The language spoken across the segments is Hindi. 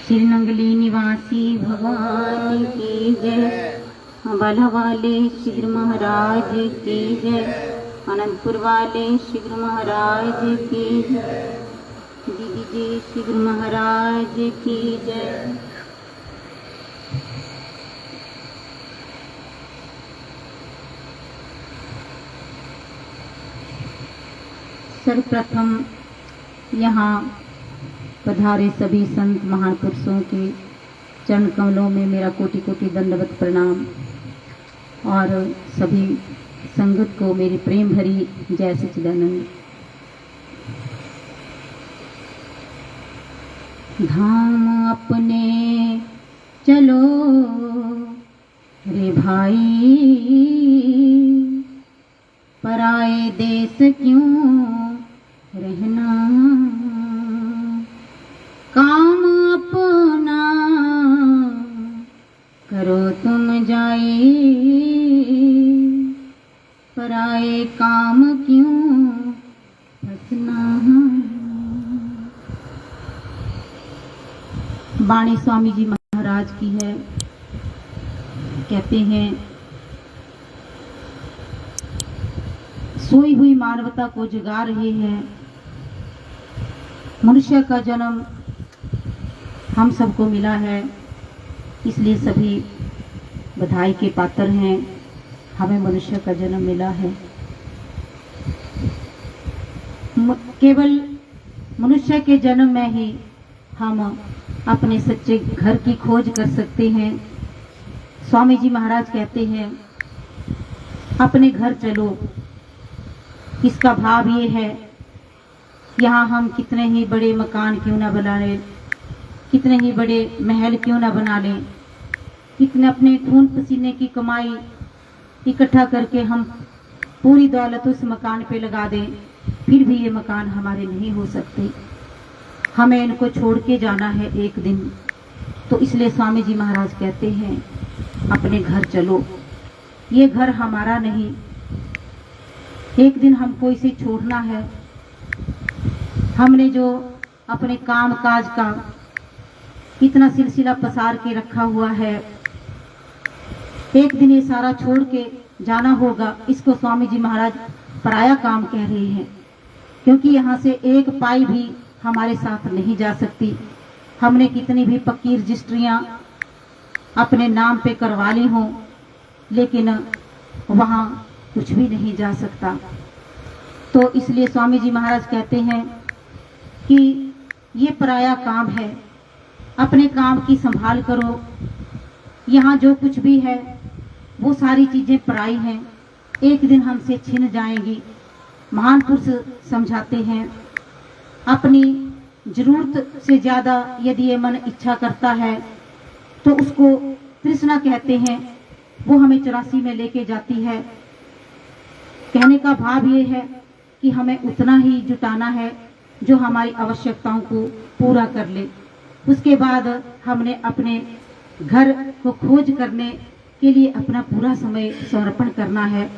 श्रीनंगली निवासी भगवान की जय। बल्ह वाले श्री महाराज की जय। अनंतपुर वाले श्री महाराज की जय। दीदी जी श्री महाराज की जय। सर्वप्रथम यहाँ पधारे सभी संत महापुरुषों के चरण कमलों में मेरा कोटि कोटि दंडवत प्रणाम और सभी संगत को मेरी प्रेम भरी जय सच्चिदानंद। धाम अपने चलो रे भाई, पराए देश क्यों रहना। काम अपना करो तुम जाए, पराए काम क्यों फंसना। वाणी स्वामी जी महाराज की है। कहते हैं सोई हुई मानवता को जगा रहे हैं। मनुष्य का जन्म हम सबको मिला है, इसलिए सभी बधाई के पात्र हैं। हमें मनुष्य का जन्म मिला है। केवल मनुष्य के जन्म में ही हम अपने सच्चे घर की खोज कर सकते हैं। स्वामी जी महाराज कहते हैं अपने घर चलो। इसका भाव ये है, यहाँ हम कितने ही बड़े मकान क्यों ना बना लें, कितने ही बड़े महल क्यों ना बना लें, कितने अपने खून पसीने की कमाई इकट्ठा करके हम पूरी दौलत उस मकान पे लगा दें, फिर भी ये मकान हमारे नहीं हो सकते। हमें इनको छोड़ के जाना है एक दिन। तो इसलिए स्वामी जी महाराज कहते हैं अपने घर चलो। ये घर हमारा नहीं, एक दिन हमको इसे छोड़ना है। हमने जो अपने काम काज का इतना सिलसिला पसार के रखा हुआ है, एक दिन ये सारा छोड़ के जाना होगा। इसको स्वामी जी महाराज पराया काम कह रहे हैं, क्योंकि यहाँ से एक पाई भी हमारे साथ नहीं जा सकती। हमने कितनी भी पक्की रजिस्ट्रियां अपने नाम पे करवा ली हों, लेकिन वहाँ कुछ भी नहीं जा सकता। तो इसलिए स्वामी जी महाराज कहते हैं कि ये पराया काम है, अपने काम की संभाल करो। यहाँ जो कुछ भी है वो सारी चीजें पराई हैं, एक दिन हमसे छिन जाएंगी। महान पुरुष समझाते हैं अपनी जरूरत से ज्यादा यदि ये मन इच्छा करता है तो उसको तृष्णा कहते हैं। वो हमें 84 में लेके जाती है। कहने का भाव ये है कि हमें उतना ही जुटाना है जो हमारी आवश्यकताओं को पूरा कर ले। उसके बाद हमने अपने घर को खोज करने के लिए अपना पूरा समय समर्पण करना है।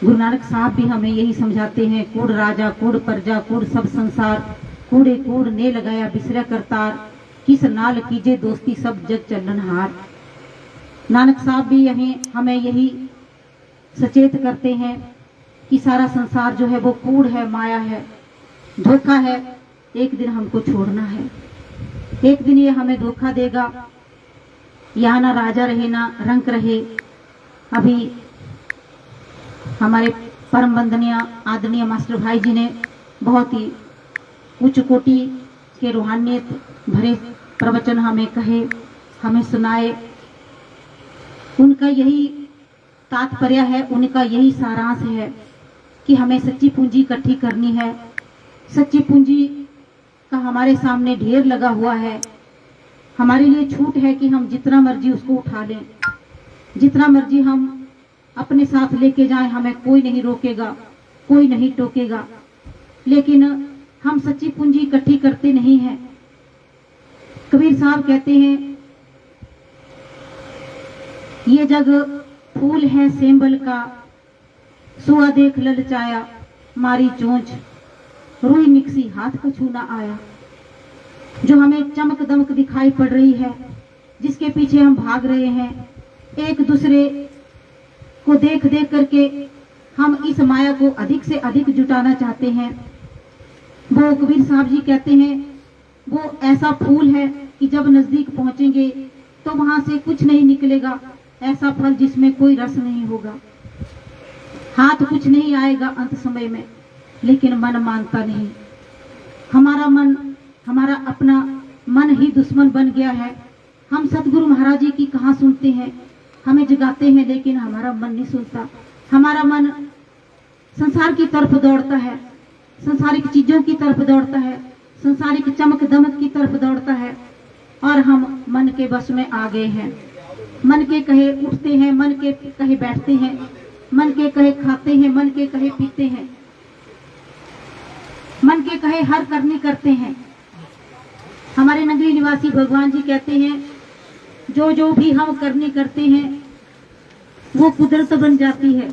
गुरु नानक साहब भी हमें यही समझाते हैं, कूड़ राजा कूड़ प्रजा कूड़ सब संसार, कूड़े कूड़ ने लगाया बिसरा करतार, किस नाल कीजे दोस्ती सब जग चलनहार। नानक साहब भी यही हमें यही सचेत करते हैं कि सारा संसार जो है वो कूड़ है, माया है, धोखा है। एक दिन हमको छोड़ना है, एक दिन ये हमें धोखा देगा। यहाँ ना राजा रहे ना रंक रहे। अभी हमारे परम वंदनीय आदरणीय मास्टर भाई जी ने बहुत ही उच्च कोटि के रूहानियत भरे प्रवचन हमें कहे, हमें सुनाए। उनका यही तात्पर्य है, उनका यही सारांश है कि हमें सच्ची पूंजी इकट्ठी करनी है। सच्ची पूंजी का हमारे सामने ढेर लगा हुआ है। हमारे लिए छूट है कि हम जितना मर्जी उसको उठा लें, जितना मर्जी हम अपने साथ लेके जाएं, हमें कोई नहीं रोकेगा, कोई नहीं टोकेगा। लेकिन हम सच्ची पूंजी इकट्ठी करते नहीं हैं। कबीर साहब कहते हैं ये जग फूल है सेंबल का, सुआ देख ललचाया मारी चोंच, रुई निकसी हाथ को छूना आया। जो हमें चमक दमक दिखाई पड़ रही है, जिसके पीछे हम भाग रहे हैं, एक दूसरे को देख देख करके हम इस माया को अधिक से अधिक जुटाना चाहते हैं। वो कबीर साहब जी कहते हैं वो ऐसा फूल है कि जब नजदीक पहुंचेंगे तो वहां से कुछ नहीं निकलेगा, ऐसा फल जिसमें कोई रस नहीं होगा, हाथ कुछ नहीं आएगा अंत समय में, लेकिन मन मानता नहीं। हमारा मन, हमारा अपना मन ही दुश्मन बन गया है। हम सतगुरु महाराज जी की कहाँ सुनते हैं, हमें जगाते हैं लेकिन हमारा मन नहीं सुनता। हमारा मन संसार की तरफ दौड़ता है, संसारिक चीजों की तरफ दौड़ता है, संसारिक चमक दमक की तरफ दौड़ता है, और हम मन के बस में आ गए हैं। मन के कहे उठते हैं, मन के कहे बैठते हैं, मन के कहे खाते हैं, मन के कहे पीते हैं, मन के कहे हर करनी करते हैं। हमारे नगरी निवासी भगवान जी कहते हैं जो जो भी हम करनी करते हैं वो कुदरत बन जाती है।